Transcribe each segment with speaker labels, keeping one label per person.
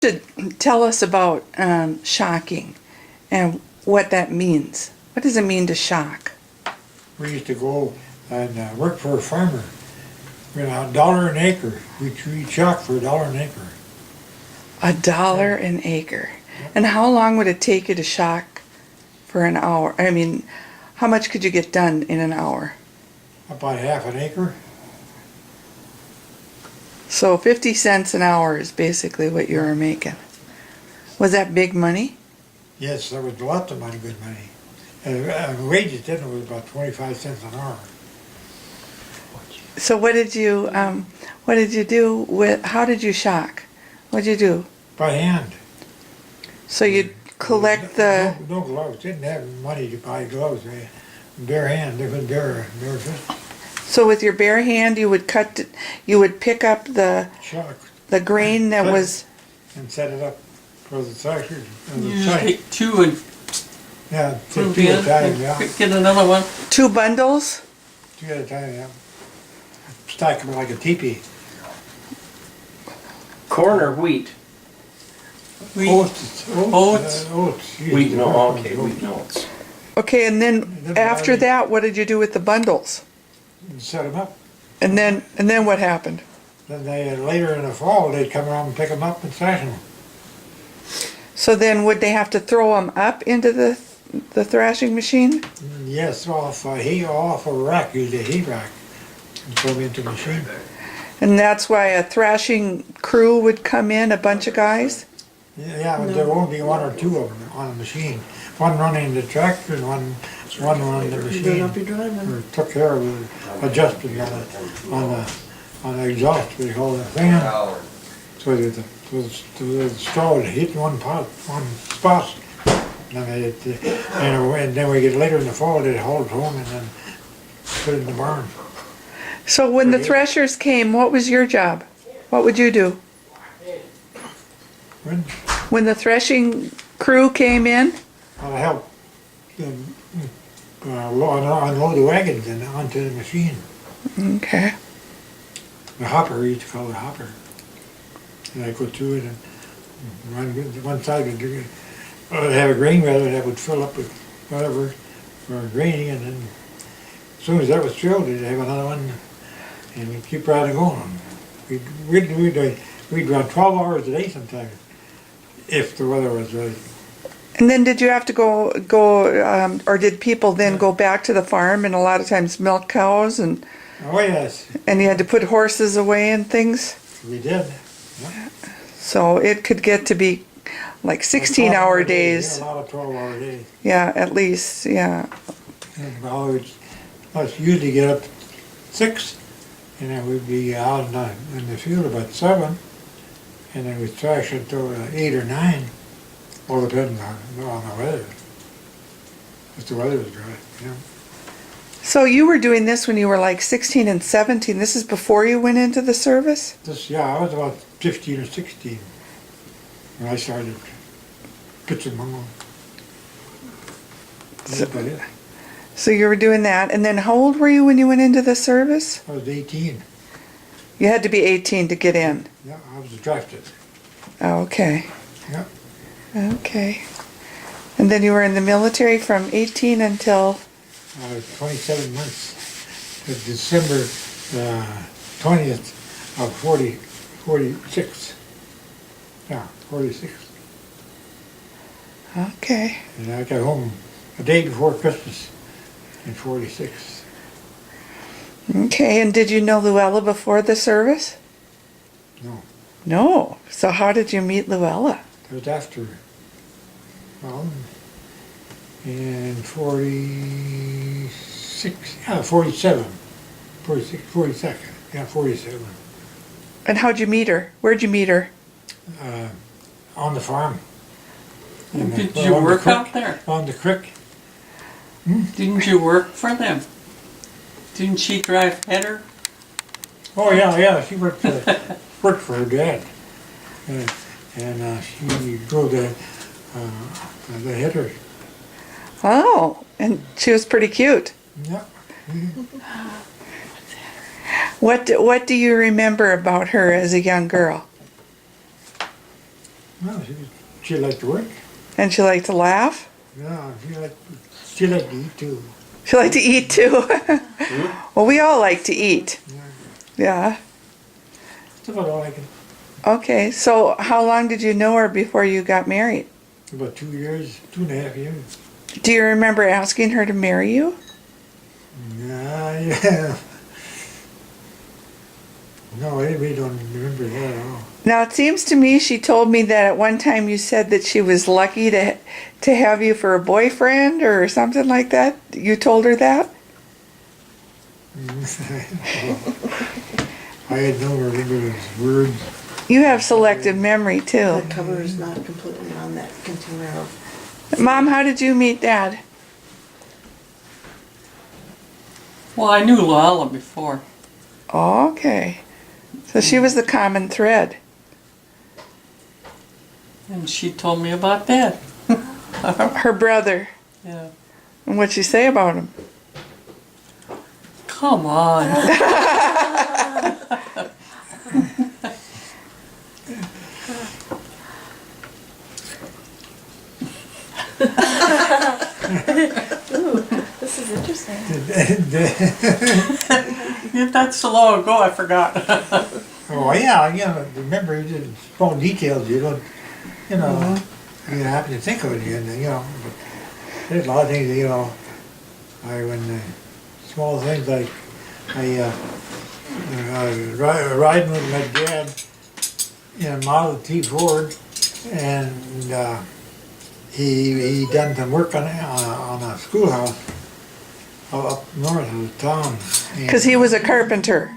Speaker 1: should tell us about shocking and what that means. What does it mean to shock?
Speaker 2: We used to go and work for a farmer. We had $1 an acre. We'd shock for $1 an acre.
Speaker 1: $1 an acre. And how long would it take you to shock for an hour? I mean, how much could you get done in an hour?
Speaker 2: About half an acre.
Speaker 1: So 50 cents an hour is basically what you were making. Was that big money?
Speaker 2: Yes, there was lots of money, good money. Wages then was about 25 cents an hour.
Speaker 1: So what did you do with, how did you shock? What did you do?
Speaker 2: By hand.
Speaker 1: So you'd collect the...
Speaker 2: No gloves. Didn't have money to buy gloves. Bare hand, different bare fist.
Speaker 1: So with your bare hand you would you would pick up the
Speaker 2: Shock.
Speaker 1: the grain that was...
Speaker 2: And set it up for the threshers.
Speaker 3: You just take two and
Speaker 2: Yeah,
Speaker 3: put
Speaker 2: two
Speaker 3: them
Speaker 2: at a time,
Speaker 3: in,
Speaker 2: yeah.
Speaker 3: get another one.
Speaker 1: 2 bundles?
Speaker 2: Two at a time, yeah. Stack them like a teepee.
Speaker 4: Corn or wheat?
Speaker 3: Wheat.
Speaker 2: Oats. Oats.
Speaker 4: Wheat, no, okay, wheat, no.
Speaker 1: Okay, and then after that, what did you do with the bundles?
Speaker 2: And set them up.
Speaker 1: And then what happened?
Speaker 2: Then later in the fall, they'd come around and pick them up and thrash them.
Speaker 1: So then would they have to throw them up into the thrashing machine?
Speaker 2: Yes, off a rack, usually a hay rack, and throw them into the machine.
Speaker 1: And that's why a thrashing crew would come in, a bunch of guys?
Speaker 2: Yeah, there won't be one or two of them on the machine. One running the tractor and one running the machine. Or took care of the adjustment on the exhaust, we call it a fan. So the straw would hit one spot. And then we get later in the fall, they'd haul it home and then put it in the barn.
Speaker 1: So when the threshers came, what was your job? What would you do? When the threshing crew came in?
Speaker 2: I'll help them unload the wagons and onto the machine.
Speaker 1: Okay.
Speaker 2: The hopper, we used to call it a hopper. And I'd go through it and run one side would have a grain rather that would fill up with whatever for graining, and then as soon as that was filled, they'd have another one, and we'd keep right going. We'd run 12 hours a day sometimes, if the weather was right.
Speaker 1: And then did you have to go, or did people then go back to the farm and a lot of times milk cows and...
Speaker 2: Oh yes.
Speaker 1: And you had to put horses away and things?
Speaker 2: We did. Yeah.
Speaker 1: So it could get to be like 16-hour days.
Speaker 2: Yeah, a lot of 12-hour days.
Speaker 1: Yeah, at least, yeah.
Speaker 2: And let's usually get up at 6, and then we'd be out in the field about 7, and then we'd thrash until 8 or 9, all depending on the weather. If the weather was dry, yeah.
Speaker 1: So you were doing this when you were like 16 and 17. This is before you went into the service?
Speaker 2: I was about 15 or 16 when I started pitching mungo.
Speaker 1: So you were doing that, and then how old were you when you went into the service?
Speaker 2: I was 18.
Speaker 1: You had to be 18 to get in.
Speaker 2: Yeah, I was drafted.
Speaker 1: Okay.
Speaker 2: Yeah.
Speaker 1: Okay. And then you were in the military from 18 until...
Speaker 2: 27 months. December 20th of 46. Yeah, 46.
Speaker 1: Okay.
Speaker 2: And I got home a day before Christmas in 46.
Speaker 1: Okay, and did you know Luella before the service?
Speaker 2: No,
Speaker 1: No. So how did you meet Luella?
Speaker 2: it was after. Well, in 46, yeah, 47. 46, 42nd, yeah, 47.
Speaker 1: And how'd you meet her? Where'd you meet her?
Speaker 2: On the farm.
Speaker 3: Did you work out there?
Speaker 2: On the creek.
Speaker 3: Didn't you work for them? Didn't she drive header?
Speaker 2: Oh yeah, she worked for her dad, and she drove the header.
Speaker 1: Oh, and she was pretty cute.
Speaker 2: Yeah.
Speaker 1: What do you remember about her as a young girl?
Speaker 2: No, she liked to work.
Speaker 1: And she liked to laugh?
Speaker 2: Yeah, she liked to eat too.
Speaker 1: She liked to eat too? Well, we all like to eat. Yeah.
Speaker 2: That's about all I can.
Speaker 1: Okay, so how long did you know her before you got married?
Speaker 2: About 2 years, 2.5 years.
Speaker 1: Do you remember asking her to marry you?
Speaker 2: Yeah. No, I really don't remember that at all.
Speaker 1: Now, it seems to me she told me that at one time you said that she was lucky to have you for a boyfriend or something like that. You told her that?
Speaker 2: I had no remember those words.
Speaker 1: You have selective memory too.
Speaker 5: The cover is not completely on that container of.
Speaker 1: Mom, how did you meet Dad?
Speaker 3: Well, I knew Lala before.
Speaker 1: Okay. So she was the common thread.
Speaker 3: And she told me about Dad.
Speaker 1: Her brother.
Speaker 3: Yeah.
Speaker 1: And what'd she say about him?
Speaker 3: Come on.
Speaker 5: Ooh, this is interesting.
Speaker 3: That's so long ago, I forgot.
Speaker 2: Oh, yeah, remember you did small details, you don't, you happen to think of it again, but there's a lot of things, when small things like, I was riding with my dad in a Model T Ford, and he done some work on a schoolhouse up north of the town.
Speaker 1: Because he was a carpenter.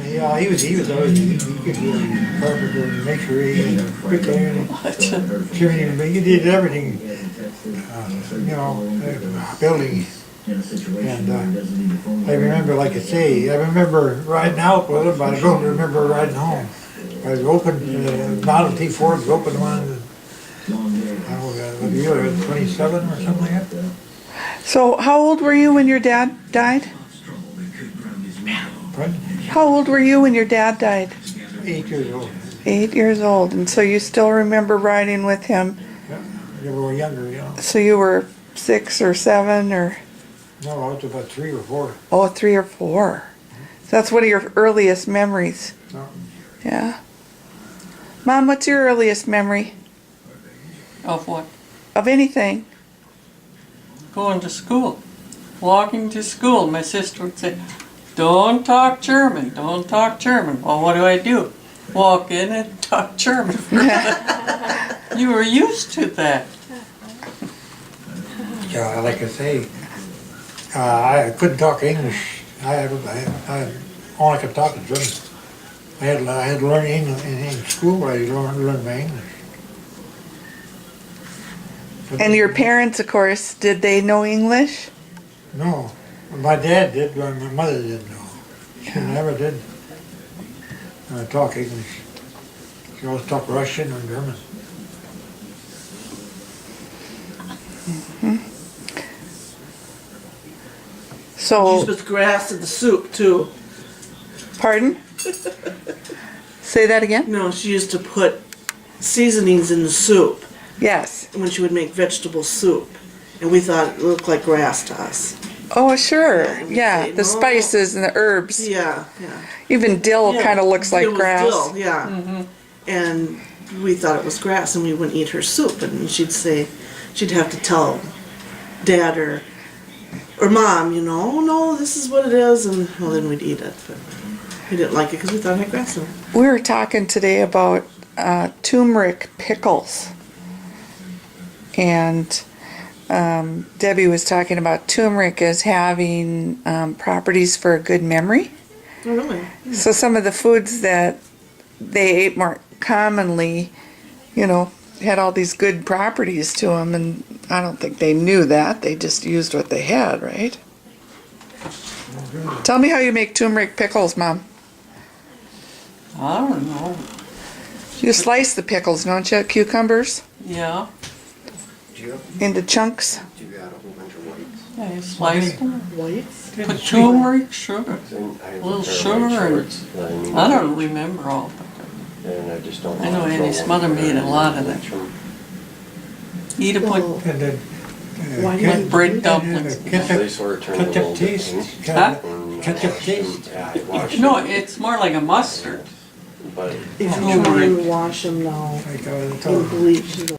Speaker 2: Yeah, he was always, he could be a carpenter and make sure he had a bricklayer and chimney, he did everything, building. And I remember, like I say, I remember riding out with him, but I don't remember riding home. I was open, Model T Ford was open one, what year, 27 or something like that.
Speaker 1: So how old were you when your dad died?
Speaker 2: Pardon?
Speaker 1: How old were you when your dad died?
Speaker 2: 8 years old.
Speaker 1: 8 years old. And so you still remember riding with him.
Speaker 2: Yeah, they were younger,
Speaker 1: So you were 6 or 7 or?
Speaker 2: No, I was about 3 or 4.
Speaker 1: Oh, 3 or 4. So that's one of your earliest memories.
Speaker 2: No.
Speaker 1: Yeah. Mom, what's your earliest memory
Speaker 3: Of what?
Speaker 1: of anything?
Speaker 3: Going to school. Walking to school. My sister would say, don't talk German, don't talk German. Well, what do? Walk in and talk German. You were used to that.
Speaker 2: Yeah, like I say, I couldn't talk English. I only could talk in German. I had to learn English in school. I learned my English. But
Speaker 1: And your parents, of course, did they know English?
Speaker 2: No, my dad did, but my mother didn't know. She never did talk English. She always talked Russian or German.
Speaker 1: So,
Speaker 5: She put grass in the soup too.
Speaker 1: pardon? Say that again?
Speaker 5: No, she used to put seasonings in the soup
Speaker 1: Yes.
Speaker 5: when she would make vegetable soup. And we thought it looked like grass to us.
Speaker 1: Oh, sure.
Speaker 5: And we'd
Speaker 1: Yeah,
Speaker 5: say,
Speaker 1: the
Speaker 5: "No."
Speaker 1: spices and the herbs.
Speaker 5: Yeah.
Speaker 1: Even dill
Speaker 5: Yeah,
Speaker 1: kind of looks like
Speaker 5: it was
Speaker 1: grass.
Speaker 5: dill, yeah. And we thought it was grass and we wouldn't eat her soup. And she'd say, she'd have to tell Dad or Mom, oh no, this is what it is. And well, then we'd eat it. But we didn't like it because we thought it had grass in it.
Speaker 1: We were talking today about turmeric pickles. And Debbie was talking about turmeric as having properties for a good memory.
Speaker 5: Oh, really?
Speaker 1: So some of the foods that they ate more commonly, had all these good properties to them, and I don't think they knew that. They just used what they had, right? Tell me how you make turmeric pickles, Mom.
Speaker 3: I don't know.
Speaker 1: You slice the pickles, don't you? Cucumbers
Speaker 3: Yeah.
Speaker 1: into chunks.
Speaker 3: Yeah, you sliced them.
Speaker 5: Whites?
Speaker 3: Put turmeric, sugar. A little sugar and I don't remember all of it.
Speaker 4: And I just don't.
Speaker 3: I know
Speaker 4: wanna
Speaker 3: Andy's
Speaker 4: throw
Speaker 3: mother
Speaker 4: one
Speaker 3: made a lot of
Speaker 4: in
Speaker 3: them. Eat a put
Speaker 5: Well,
Speaker 2: And then.
Speaker 5: Why do
Speaker 2: ketchup-
Speaker 5: you
Speaker 3: bread
Speaker 5: do that?
Speaker 3: dumplings.
Speaker 4: They sort of turn a
Speaker 2: Ketchup
Speaker 4: little bit
Speaker 2: taste.
Speaker 4: pink.
Speaker 3: Huh?
Speaker 2: Ketchup taste.
Speaker 4: Yeah, I washed
Speaker 3: No,
Speaker 4: them,
Speaker 3: it's more like a mustard.
Speaker 4: but
Speaker 5: If you
Speaker 3: Tumeric.
Speaker 5: try and wash them now
Speaker 2: Like,
Speaker 5: in bleach,